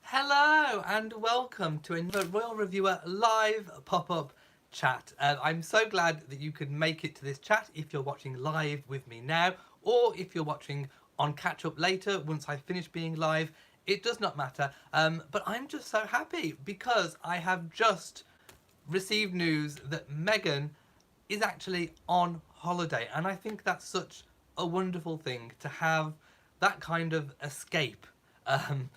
Hello and welcome to another Royal Reviewer live pop-up chat. I'm so glad that you could make it to this chat if you're watching live with me now, or if you're watching on catch-up later once I finish being live. It does not matter, but I'm just so happy because I have just received news that Meghan is actually on holiday, and I think that's such a wonderful thing to have that kind of escape. Um,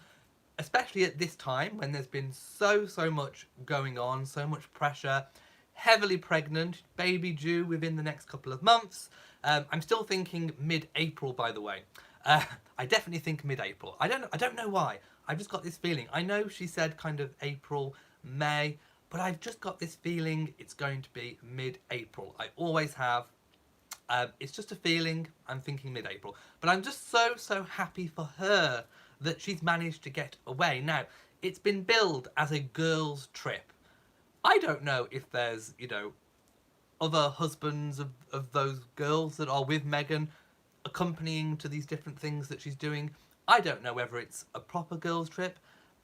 Especially at this time when there's been so much going on, so much pressure, heavily pregnant, baby due within the next couple of months. I'm still thinking mid-April, by the way. I definitely think mid-April. I don't know why. I've just got this feeling. I know she said kind of April, May, but I've just got this feeling it's going to be mid-April. I always have. It's just a feeling. I'm thinking mid-April. But I'm just so happy for her that she's managed to get away. Now, it's been billed as a girls' trip. I don't know if there's, other husbands of those girls that are with Meghan accompanying to these different things that she's doing. I don't know whether it's a proper girls' trip,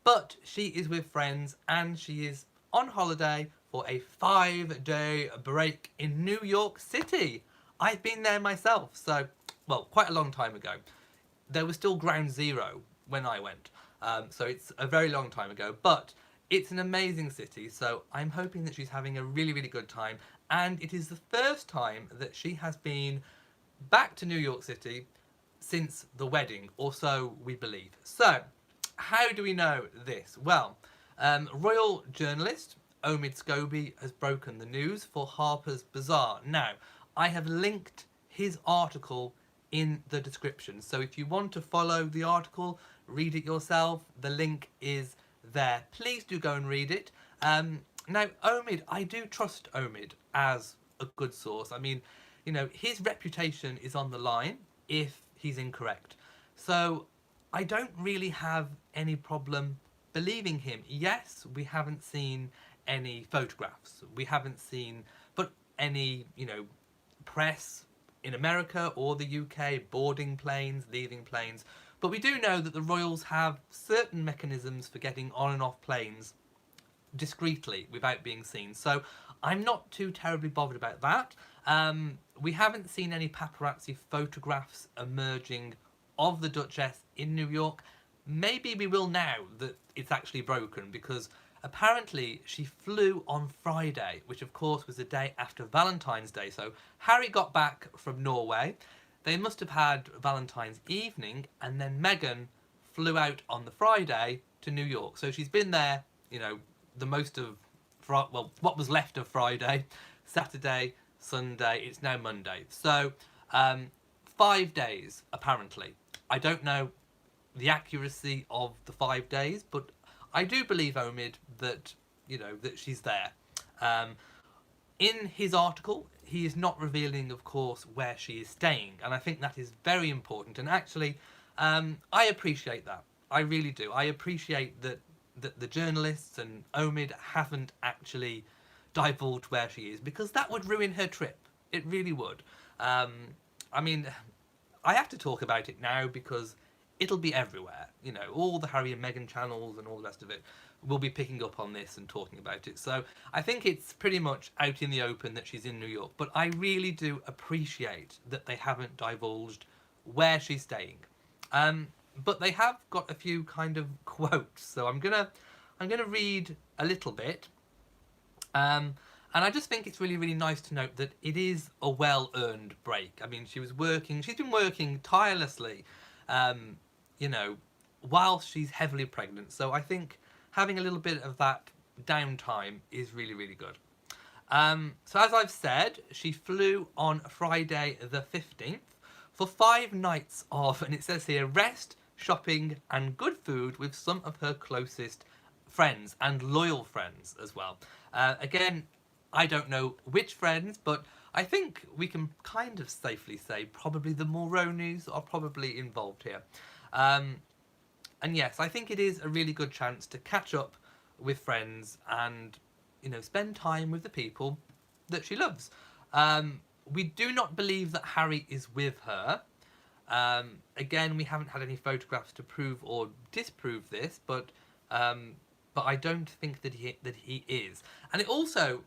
but she is with friends and she is on holiday for a 5-day break in New York City. I've been there myself, so, well, quite a long time ago. There was still ground zero when I went, so it's a very long time ago, but it's an amazing city, so I'm hoping that she's having a really good time, and it is the first time that she has been back to New York City since the wedding, or so we believe. So, how do we know this? Well, royal journalist Omid Scobie has broken the news for Harper's Bazaar. Now, I have linked his article in the description, so if you want to follow the article, read it yourself, the link is there. Please do go and read it. Now, Omid, I do trust Omid as a good source. I mean, his reputation is on the line if he's incorrect. So I don't really have any problem believing him. Yes, we haven't seen any photographs. We haven't seen, but any, press in America or the UK, boarding planes, leaving planes. But we do know that the royals have certain mechanisms for getting on and off planes discreetly without being seen. So I'm not too terribly bothered about that. We haven't seen any paparazzi photographs emerging of the Duchess in New York. Maybe we will now that it's actually broken, because apparently she flew on Friday, which of course was the day after Valentine's Day. So Harry got back from Norway. They must have had Valentine's evening, and then Meghan flew out on the Friday to New York. So she's been there, the most of, what was left of Friday, Saturday, Sunday, it's now Monday. So 5 days, apparently. I don't know the accuracy of the 5 days, but I do believe, Omid, that, that she's there. In his article, he is not revealing, of course, where she is staying, and I think that is very important. And actually, I appreciate that. I really do. I appreciate that the journalists and Omid haven't actually divulged where she is, because that would ruin her trip. It really would. I mean, I have to talk about it now because it'll be everywhere. All the Harry and Meghan channels and all the rest of it will be picking up on this and talking about it. So I think it's pretty much out in the open that she's in New York. But I really do appreciate that they haven't divulged where she's staying. But they have got a few kind of quotes. So I'm gonna read a little bit. And I just think it's really nice to note that it is a well-earned break. I mean, she's been working tirelessly, whilst she's heavily pregnant. So I think having a little bit of that downtime is really good. So as I've said, she flew on Friday the 15th for 5 nights of, and it says here, rest, shopping and good food with some of her closest friends and loyal friends as well. Again, I don't know which friends, but I think we can kind of safely say probably the Mulroneys are probably involved here. And yes, I think it is a really good chance to catch up with friends and, spend time with the people that she loves. We do not believe that Harry is with her. Again, we haven't had any photographs to prove or disprove this, but But I don't think that he is. And it also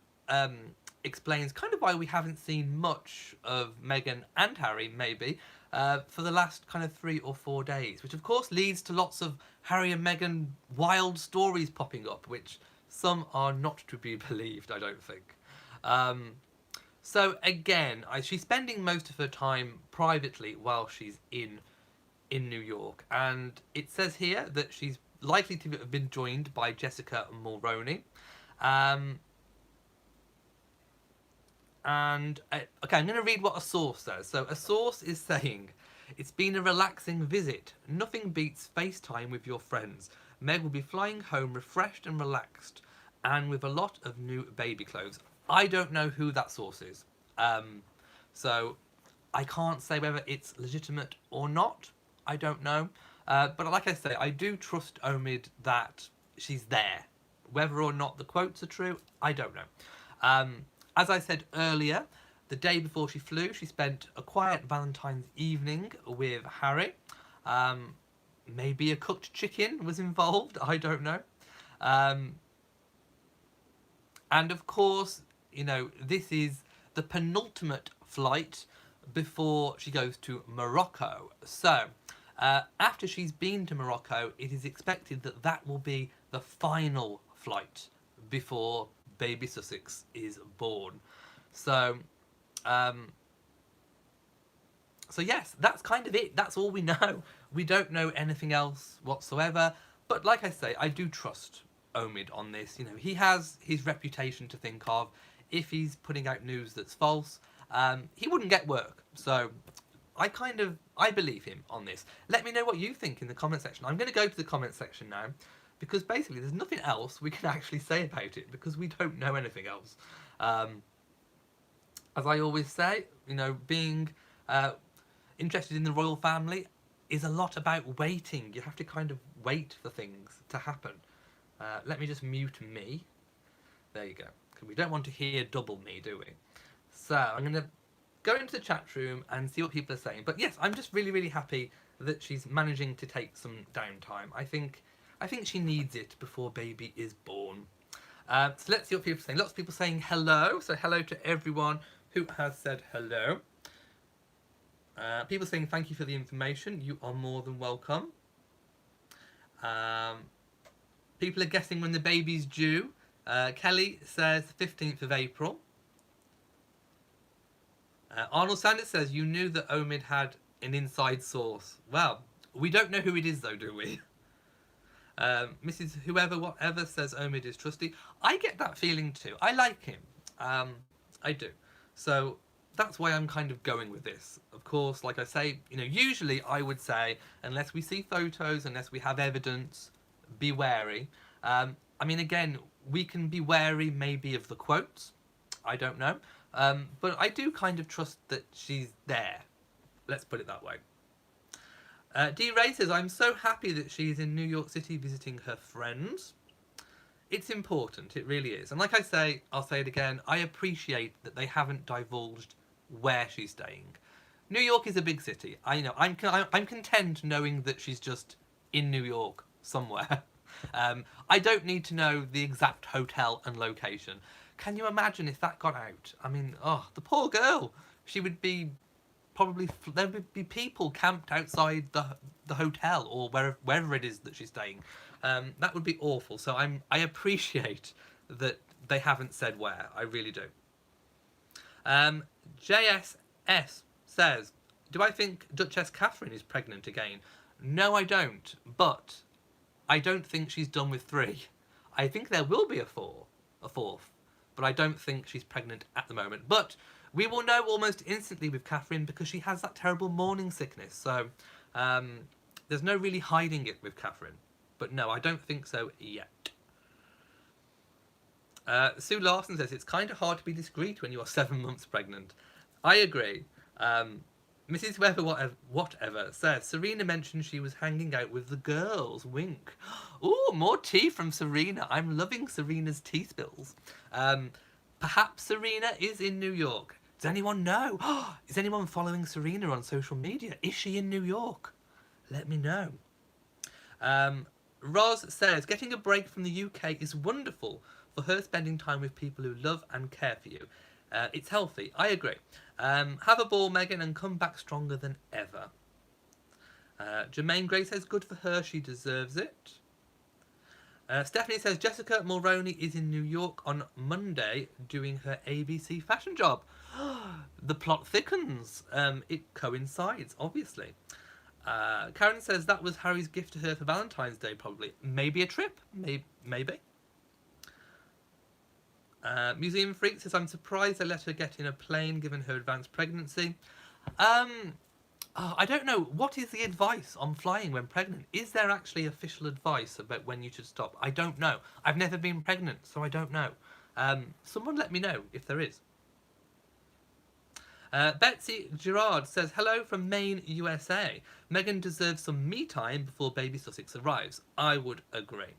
explains kind of why we haven't seen much of Meghan and Harry, maybe, for the last kind of 3 or 4 days, which of course leads to lots of Harry and Meghan wild stories popping up, which some are not to be believed, I don't think. So again, she's spending most of her time privately while she's in New York, and it says here that she's likely to have been joined by Jessica Mulroney. Okay, I'm going to read what a source says. So a source is saying, it's been a relaxing visit. Nothing beats FaceTime with your friends. Meg will be flying home refreshed and relaxed, and with a lot of new baby clothes. I don't know who that source is. So I can't say whether it's legitimate or not. I don't know. But like I say, I do trust Omid that she's there. Whether or not the quotes are true, I don't know. As I said earlier, the day before she flew, she spent a quiet Valentine's evening with Harry. Maybe a cooked chicken was involved, I don't know. And of course, you know, this is the penultimate flight before she goes to Morocco. So, after she's been to Morocco, it is expected that that will be the final flight before baby Sussex is born. So, so yes, that's kind of it. That's all we know. We don't know anything else whatsoever. But like I say, I do trust Omid on this. You know, he has his reputation to think of. If he's putting out news that's false, he wouldn't get work. So I believe him on this. Let me know what you think in the comment section. I'm going to go to the comment section now, because basically there's nothing else we can actually say about it, because we don't know anything else. As I always say, you know, being interested in the royal family is a lot about waiting. You have to kind of wait for things to happen. Let me just mute me. There you go. Because we don't want to hear double me, do we? So I'm going to go into the chat room and see what people are saying. But yes, I'm just really, really happy that she's managing to take some downtime. I think she needs it before baby is born. So let's see what people are saying. Lots of people saying hello. So hello to everyone who has said hello. People saying thank you for the information. You are more than welcome. People are guessing when the baby's due. Kelly says 15th of April. Arnold Sanders says, you knew that Omid had an inside source. Well, we don't know who it is though, do we? Mrs. Whoever Whatever says Omid is trusty. I get that feeling too. I like him. I do. So that's why I'm kind of going with this. Of course, like I say, you know, usually I would say, unless we see photos, unless we have evidence, be wary. I mean, again, we can be wary maybe of the quotes. I don't know. But I do kind of trust that she's there. Let's put it that way. D. Ray says, I'm so happy that she's in New York City visiting her friends. It's important, it really is. And like I say, I'll say it again, I appreciate that they haven't divulged where she's staying. New York is a big city. I'm content knowing that she's just in New York somewhere. I don't need to know the exact hotel and location. Can you imagine if that got out? I mean, oh, the poor girl. She would be probably, there would be people camped outside the hotel or wherever it is that she's staying. That would be awful. So I appreciate that they haven't said where. I really do. JSS says, do I think Duchess Catherine is pregnant again? No, I don't. But I don't think she's done with 3. I think there will be a 4th. But I don't think she's pregnant at the moment. But we will know almost instantly with Catherine because she has that terrible morning sickness. So there's no really hiding it with Catherine. But no, I don't think so yet. Sue Larson says, it's kind of hard to be discreet when you are 7 months pregnant. I agree. Mrs. Whoever Whatever says, Serena mentioned she was hanging out with the girls. Wink. Ooh, more tea from Serena. I'm loving Serena's tea spills. Perhaps Serena is in New York. Does anyone know? Is anyone following Serena on social media? Is she in New York? Let me know. Roz says, getting a break from the UK is wonderful for her, spending time with people who love and care for you. It's healthy. I agree. Have a ball, Meghan, and come back stronger than ever. Jermaine Gray says, good for her, she deserves it. Stephanie says, Jessica Mulroney is in New York on Monday doing her ABC fashion job. The plot thickens. It coincides, obviously. Karen says, that was Harry's gift to her for Valentine's Day, probably. Maybe a trip. Maybe. Museum Freak says, I'm surprised they let her get in a plane given her advanced pregnancy. I don't know. What is the advice on flying when pregnant? Is there actually official advice about when you should stop? I don't know. I've never been pregnant, so I don't know. Someone let me know if there is. Betsy Gerard says, hello from Maine, USA. Meghan deserves some me time before baby Sussex arrives. I would agree.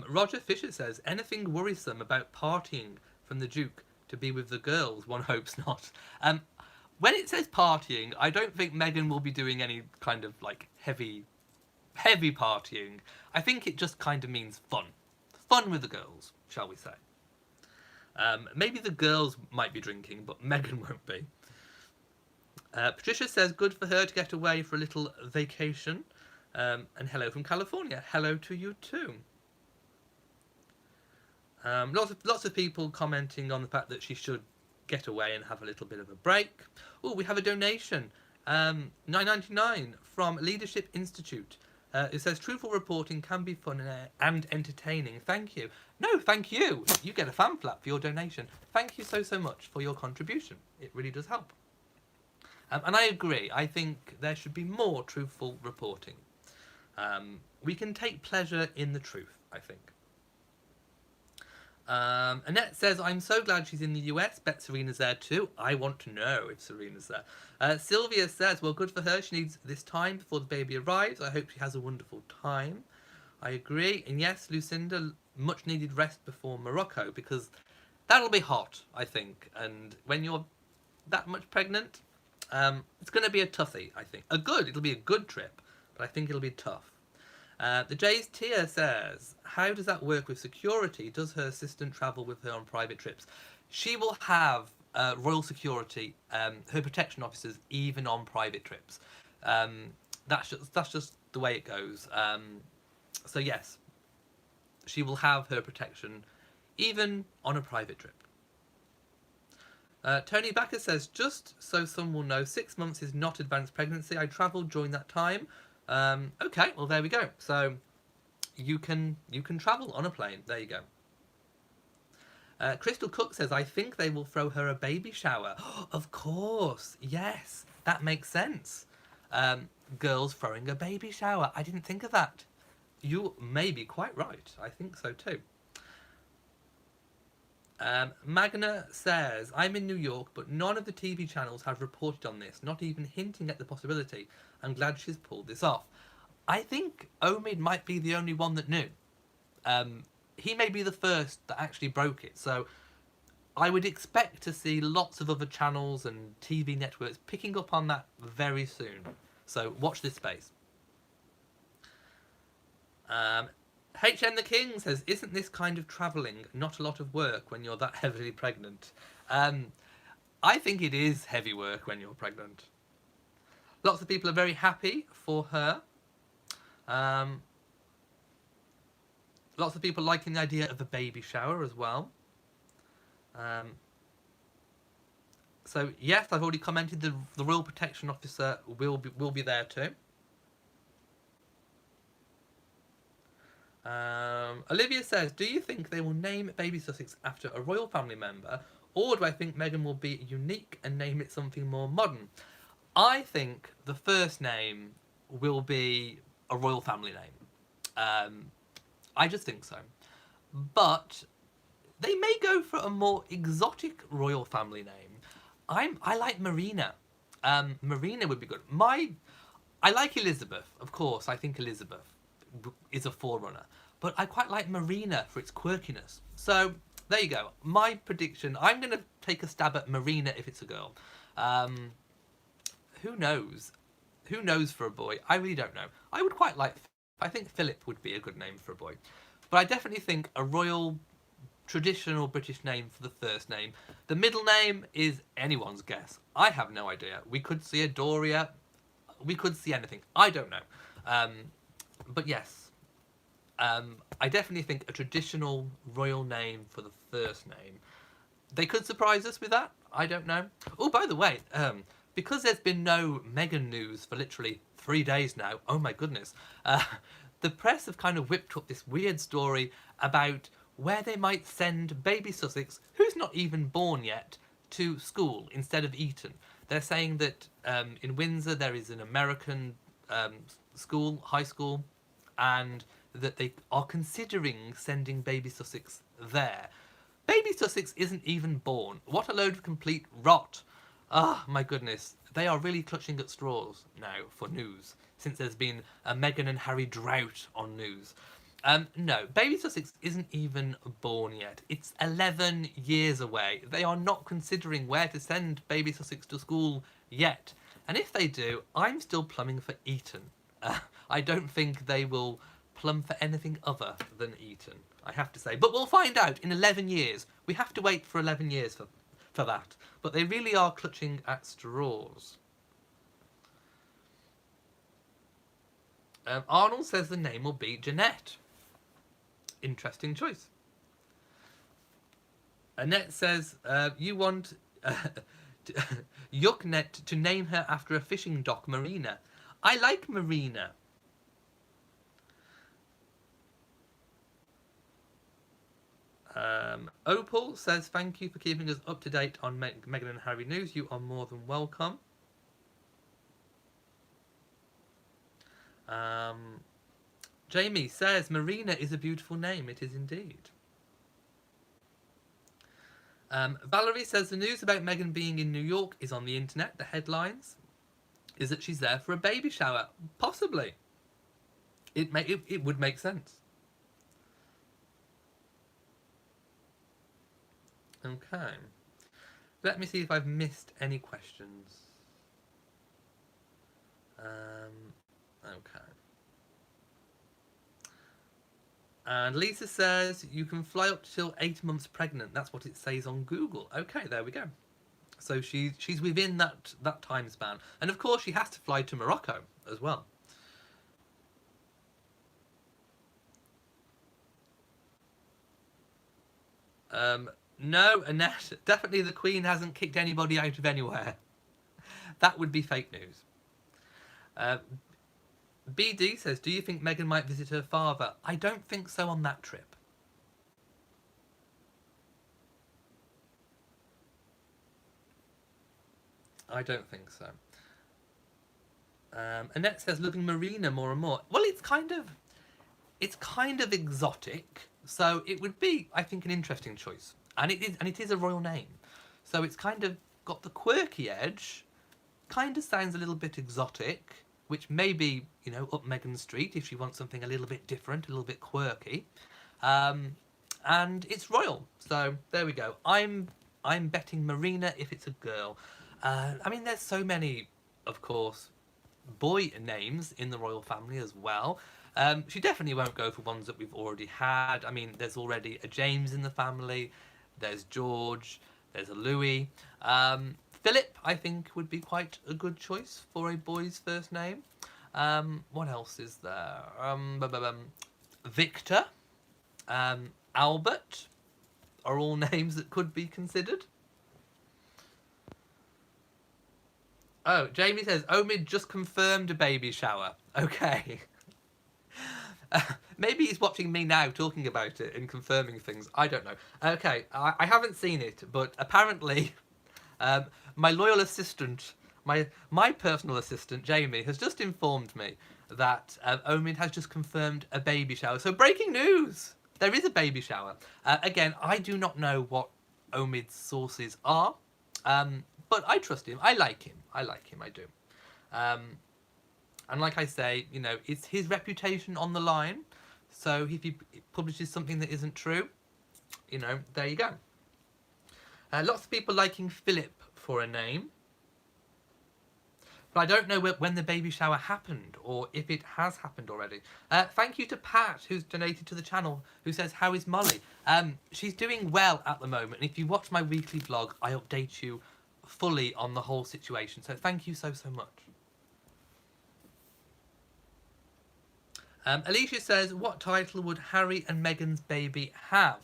Roger Fisher says, anything worrisome about partying from the Duke to be with the girls? One hopes not. When it says partying, I don't think Meghan will be doing any kind of like heavy partying. I think it just kind of means fun. Fun with the girls, shall we say. Maybe the girls might be drinking, but Meghan won't be. Patricia says, good for her to get away for a little vacation. And hello from California. Hello to you too. Lots of people commenting on the fact that she should get away and have a little bit of a break. Oh, we have a donation. $9.99 from Leadership Institute. It says, truthful reporting can be fun and entertaining. Thank you. No, thank you. You get a fan flap for your donation. Thank you so much for your contribution. It really does help. And I agree. I think there should be more truthful reporting. We can take pleasure in the truth, I think. Annette says, I'm so glad she's in the US. Bet Serena's there too. I want to know if Serena's there. Sylvia says, well, good for her. She needs this time before the baby arrives. I hope she has a wonderful time. I agree. And yes, Lucinda, much needed rest before Morocco, because that'll be hot, I think. And when you're that much pregnant, it's going to be a toughie, I think. It'll be a good trip, but I think it'll be tough. The Jay's Tia says, how does that work with security? Does her assistant travel with her on private trips? She will have royal security, her protection officers, even on private trips. That's just the way it goes. So yes, she will have her protection even on a private trip. Tony Backer says, just so some will know, 6 months is not advanced pregnancy. I travelled during that time. Okay, well there we go. So you can travel on a plane. There you go. Crystal Cook says, I think they will throw her a baby shower. Of course, yes, that makes sense. Girls throwing a baby shower. I didn't think of that. You may be quite right. I think so too. Magna says, I'm in New York, but none of the TV channels have reported on this, not even hinting at the possibility. I'm glad she's pulled this off. I think Omid might be the only one that knew. He may be the first that actually broke it, so I would expect to see lots of other channels and TV networks picking up on that very soon. So watch this space. HM the King says, isn't this kind of travelling not a lot of work when you're that heavily pregnant? I think it is heavy work when you're pregnant. Lots of people are very happy for her. Lots of people liking the idea of a baby shower as well. So yes, I've already commented the Royal Protection Officer will be there too. Olivia says, do you think they will name baby Sussex after a royal family member, or do I think Meghan will be unique and name it something more modern? I think the first name will be a royal family name. I just think so. But they may go for a more exotic royal family name. I like Marina. Marina would be good. I like Elizabeth, of course. I think Elizabeth is a forerunner. But I quite like Marina for its quirkiness. So there you go. My prediction, I'm going to take a stab at Marina if it's a girl. Who knows? Who knows for a boy? I really don't know. I would quite like. I think Philip would be a good name for a boy, but I definitely think a royal, traditional British name for the first name. The middle name is anyone's guess. I have no idea. We could see a Doria. We could see anything. I don't know. But yes, I definitely think a traditional royal name for the first name. They could surprise us with that. I don't know. Oh, by the way, because there's been no Meghan news for literally 3 days now. Oh my goodness. The press have kind of whipped up this weird story about where they might send baby Sussex, who's not even born yet, to school instead of Eton. They're saying that in Windsor there is an American school, high school, and that they are considering sending baby Sussex there. Baby Sussex isn't even born. What a load of complete rot. Ah, my goodness. They are really clutching at straws now for news, since there's been a Meghan and Harry drought on news. No, baby Sussex isn't even born yet. It's 11 years away. They are not considering where to send baby Sussex to school yet. And if they do, I'm still plumbing for Eton. I don't think they will plumb for anything other than Eton, I have to say. But we'll find out in 11 years. We have to wait for 11 years for that. But they really are clutching at straws. Arnold says the name will be Jeanette. Interesting choice. Annette says, you want Yucknet to name her after a fishing dock, Marina. I like Marina. Opal says, thank you for keeping us up to date on Meghan and Harry news. You are more than welcome. Jamie says, Marina is a beautiful name. It is indeed. Valerie says, the news about Meghan being in New York is on the internet. The headlines is that she's there for a baby shower. Possibly. It would make sense. Okay. Let me see if I've missed any questions. Okay. And Lisa says, you can fly up till 8 months pregnant. That's what it says on Google. Okay, there we go. So she's within that time span. And of course, she has to fly to Morocco as well. No, Annette, definitely the Queen hasn't kicked anybody out of anywhere. That would be fake news. BD says, do you think Meghan might visit her father? I don't think so on that trip. I don't think so. Annette says, loving Marina more and more. Well, it's kind of exotic, so it would be, I think, an interesting choice. And it is a royal name, so it's kind of got the quirky edge. Kind of sounds a little bit exotic, which may be, you know, up Meghan Street if she wants something a little bit different, a little bit quirky. And it's royal, so there we go. I'm betting Marina if it's a girl. I mean, there's so many, of course, boy names in the royal family as well. She definitely won't go for ones that we've already had. I mean, there's already a James in the family. There's George. There's a Louis. Philip, I think, would be quite a good choice for a boy's first name. What else is there? Victor. Albert are all names that could be considered. Oh, Jamie says, Omid just confirmed a baby shower. Okay. Maybe he's watching me now talking about it and confirming things. I don't know. Okay, I haven't seen it, but apparently my loyal assistant, my personal assistant, Jamie, has just informed me that Omid has just confirmed a baby shower. So breaking news! There is a baby shower. Again, I do not know what Omid's sources are, but I trust him. I like him. I do. And like I say, you know, it's his reputation on the line. So if he publishes something that isn't true, you know, there you go. Lots of people liking Philip for a name. But I don't know when the baby shower happened, or if it has happened already. Thank you to Pat, who's donated to the channel, who says, how is Molly? She's doing well at the moment. And if you watch my weekly vlog, I update you fully on the whole situation. So thank you so much. Alicia says, what title would Harry and Meghan's baby have?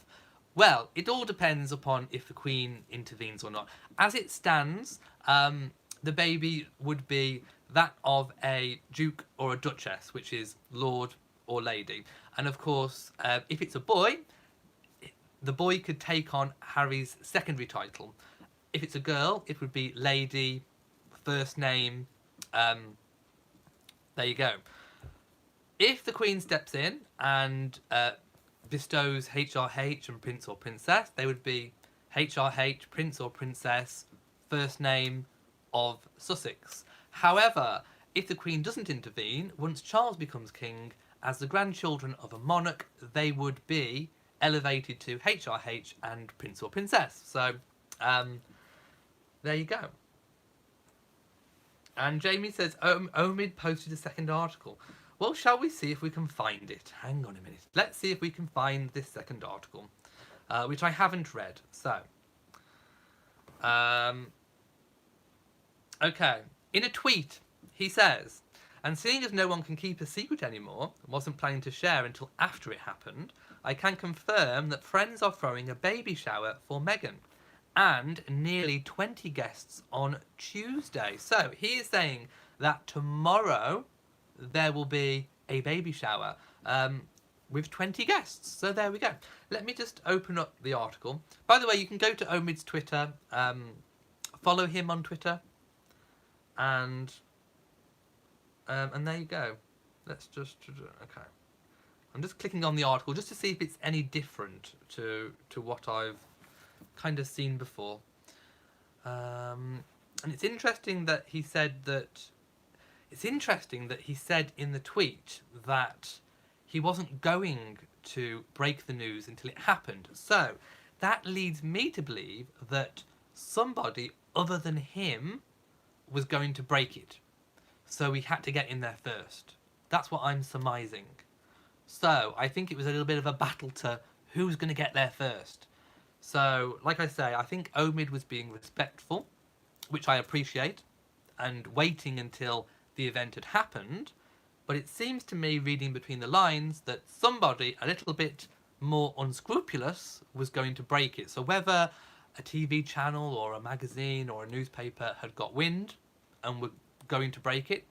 Well, it all depends upon if the Queen intervenes or not. As it stands, the baby would be that of a Duke or a Duchess, which is Lord or Lady. And of course, if it's a boy, the boy could take on Harry's secondary title. If it's a girl, it would be Lady, first name, there you go. If the Queen steps in and bestows HRH and Prince or Princess, they would be HRH, Prince or Princess, first name of Sussex. However, if the Queen doesn't intervene, once Charles becomes king, as the grandchildren of a monarch, they would be elevated to HRH and Prince or Princess. So, there you go. And Jamie says, Omid posted a second article. Well, shall we see if we can find it? Hang on a minute. Let's see if we can find this second article, which I haven't read. So, okay. In a tweet, he says, and seeing as no one can keep a secret anymore, wasn't planning to share until after it happened, I can confirm that friends are throwing a baby shower for Meghan, and nearly 20 guests on Tuesday. So, he is saying that tomorrow there will be a baby shower with 20 guests. So there we go. Let me just open up the article. By the way, you can go to Omid's Twitter, follow him on Twitter, and there you go. Let's just, okay. I'm just clicking on the article just to see if it's any different to what I've kind of seen before. And it's interesting that he said that in the tweet that he wasn't going to break the news until it happened. So that leads me to believe that somebody other than him was going to break it. So he had to get in there first. That's what I'm surmising. So I think it was a little bit of a battle to who's going to get there first. So, like I say, I think Omid was being respectful, which I appreciate, and waiting until the event had happened, but it seems to me, reading between the lines, that somebody a little bit more unscrupulous was going to break it. So whether a TV channel or a magazine or a newspaper had got wind and were going to break it,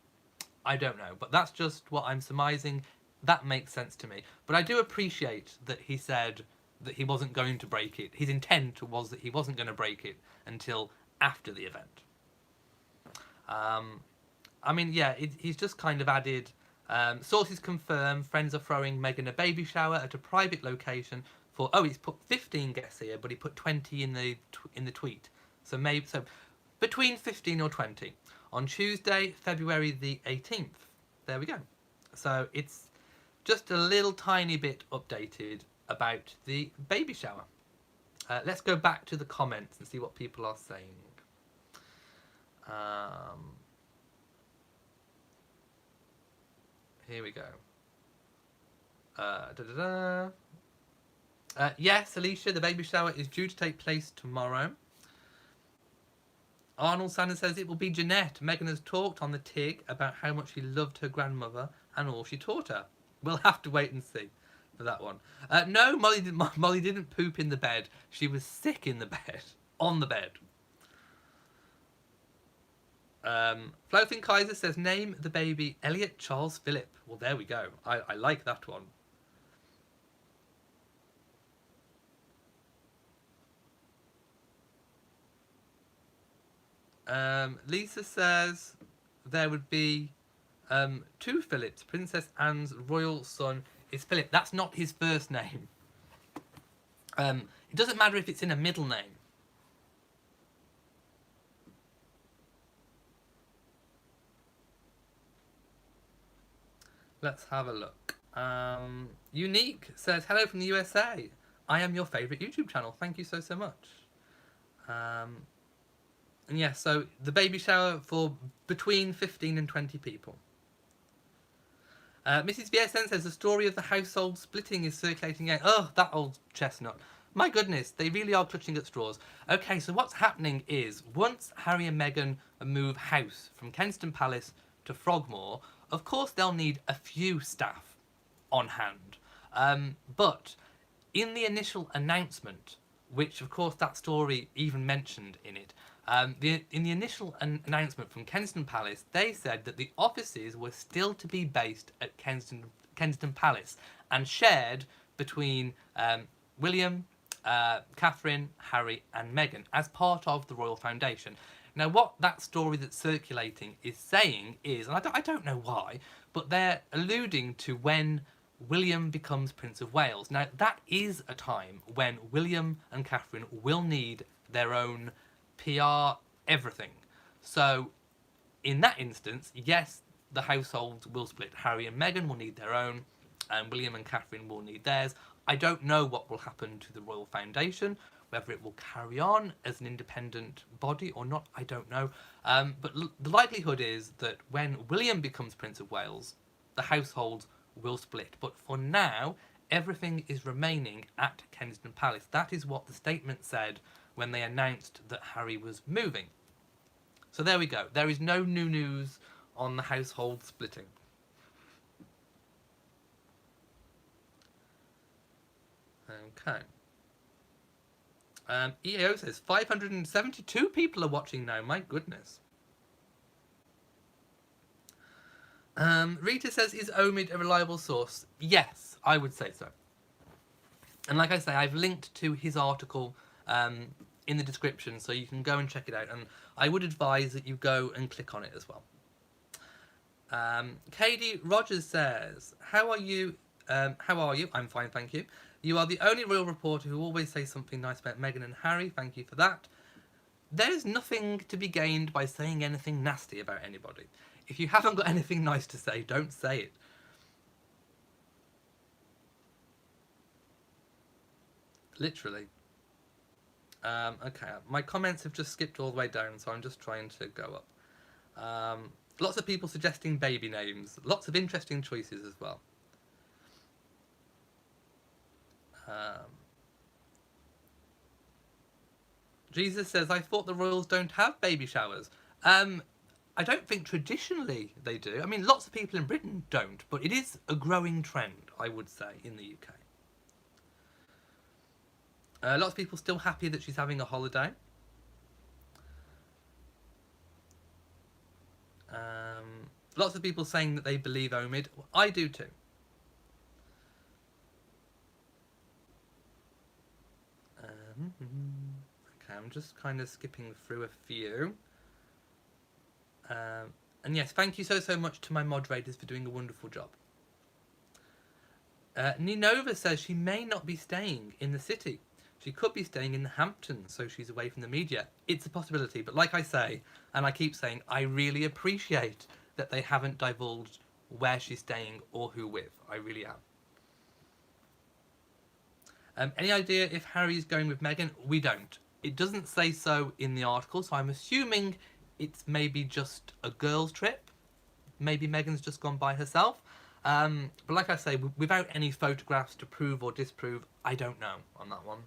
I don't know. But that's just what I'm surmising. That makes sense to me. But I do appreciate that he said that he wasn't going to break it. His intent was that he wasn't going to break it until after the event. I mean, yeah, he's just kind of added, sources confirm friends are throwing Meghan a baby shower at a private location for, he's put 15 guests here, but he put 20 in the tweet. So between 15 or 20 on Tuesday, February the 18th. There we go. So it's just a little tiny bit updated about the baby shower. Let's go back to the comments and see what people are saying. Here we go. Yes, Alicia, the baby shower is due to take place tomorrow. Arnold Sanders says it will be Jeanette. Meghan has talked on the TIG about how much she loved her grandmother and all she taught her. We'll have to wait and see for that one. No, Molly didn't poop in the bed. She was sick in the bed. On the bed. Floating Kaiser says, name the baby Elliot Charles Philip. Well, there we go. I like that one. Lisa says there would be 2 Philips. Princess Anne's royal son is Philip. That's not his first name. It doesn't matter if it's in a middle name. Let's have a look. Unique says, hello from the USA. I am your favourite YouTube channel. Thank you so much. And yes, so the baby shower for between 15 and 20 people. Mrs. BSN says the story of the household splitting is circulating out. Oh, that old chestnut. My goodness, they really are clutching at straws. Okay, so what's happening is once Harry and Meghan move house from Kensington Palace to Frogmore, of course they'll need a few staff on hand. But in the initial announcement, which of course that story even mentioned in it, in the initial announcement from Kensington Palace, they said that the offices were still to be based at Kensington Palace and shared between William, Catherine, Harry and Meghan as part of the Royal Foundation. Now, what that story that's circulating is saying is, and I don't know why, but they're alluding to when William becomes Prince of Wales. Now, that is a time when William and Catherine will need their own PR everything. So, in that instance, yes, the households will split. Harry and Meghan will need their own, and William and Catherine will need theirs. I don't know what will happen to the Royal Foundation, whether it will carry on as an independent body or not, I don't know. But the likelihood is that when William becomes Prince of Wales, the households will split. But for now, everything is remaining at Kensington Palace. That is what the statement said when they announced that Harry was moving. So there we go. There is no new news on the household splitting. Okay. EAO says 572 people are watching now. My goodness. Rita says, is Omid a reliable source? Yes, I would say so. And like I say, I've linked to his article in the description, so you can go and check it out. And I would advise that you go and click on it as well. Katie Rogers says, how are you? I'm fine, thank you. You are the only royal reporter who always says something nice about Meghan and Harry. Thank you for that. There's nothing to be gained by saying anything nasty about anybody. If you haven't got anything nice to say, don't say it. Literally. Okay, my comments have just skipped all the way down, so I'm just trying to go up. Lots of people suggesting baby names. Lots of interesting choices as well. Jesus says, I thought the royals don't have baby showers. I don't think traditionally they do. I mean, lots of people in Britain don't, but it is a growing trend, I would say, in the UK. Lots of people still happy that she's having a holiday. Lots of people saying that they believe Omid. I do too. Okay, I'm just kind of skipping through a few. And yes, thank you so much to my moderators for doing a wonderful job. Ninova says she may not be staying in the city. She could be staying in the Hamptons, so she's away from the media. It's a possibility, but like I say, and I keep saying, I really appreciate that they haven't divulged where she's staying or who with. I really am. Any idea if Harry's going with Meghan? We don't. It doesn't say so in the article, so I'm assuming it's maybe just a girls' trip. Maybe Meghan's just gone by herself. But like I say, without any photographs to prove or disprove, I don't know on that one.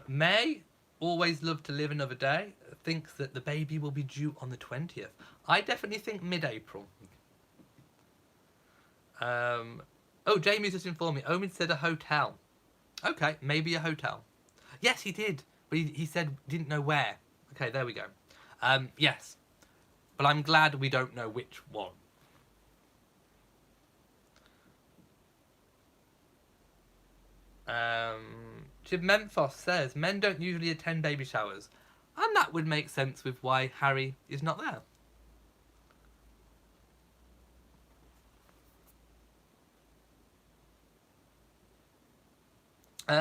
May, always loved to live another day, thinks that the baby will be due on the 20th. I definitely think mid-April. Oh, Jamie's just informed me. Omid said a hotel. Okay, maybe a hotel. Yes, he did. But he said didn't know where. Okay, there we go. Yes. But I'm glad we don't know which one. Jim Memphis says, men don't usually attend baby showers. And that would make sense with why Harry is not there.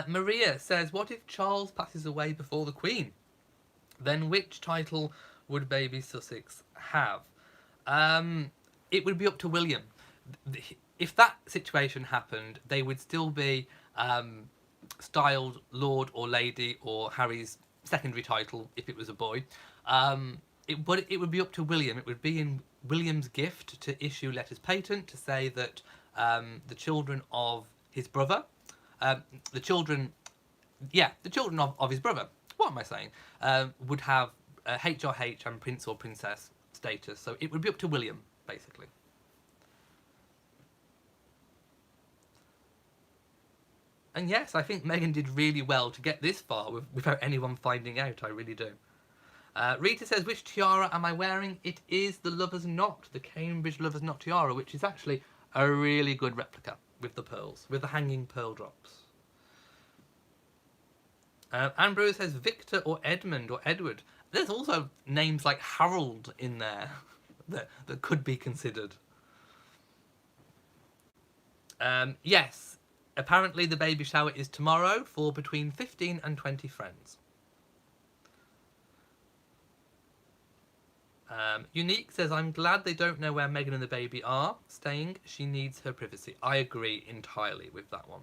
Maria says, what if Charles passes away before the Queen? Then which title would baby Sussex have? It would be up to William. If that situation happened, they would still be styled Lord or Lady, or Harry's secondary title if it was a boy. But it would be up to William. It would be in William's gift to issue letters patent to say that the children of his brother, the children of his brother, what am I saying, would have HRH and Prince or Princess status. So it would be up to William, basically. And yes, I think Meghan did really well to get this far without anyone finding out. I really do. Rita says, which tiara am I wearing? It is the Lover's Knot, the Cambridge Lover's Knot tiara, which is actually a really good replica with the pearls, with the hanging pearl drops. Ambrose says Victor or Edmund or Edward. There's also names like Harold in there that could be considered. Yes, apparently the baby shower is tomorrow for between 15 and 20 friends. Unique says, I'm glad they don't know where Meghan and the baby are staying. She needs her privacy. I agree entirely with that one.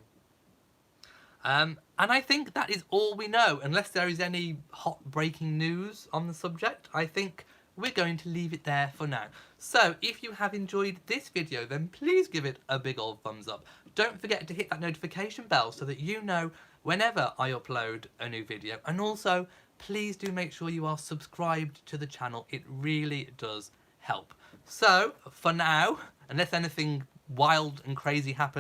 And I think that is all we know, unless there is any hot breaking news on the subject. I think we're going to leave it there for now. So if you have enjoyed this video, then please give it a big old thumbs up. Don't forget to hit that notification bell so that you know whenever I upload a new video. And also, please do make sure you are subscribed to the channel. It really does help. So for now, unless anything wild and crazy happens,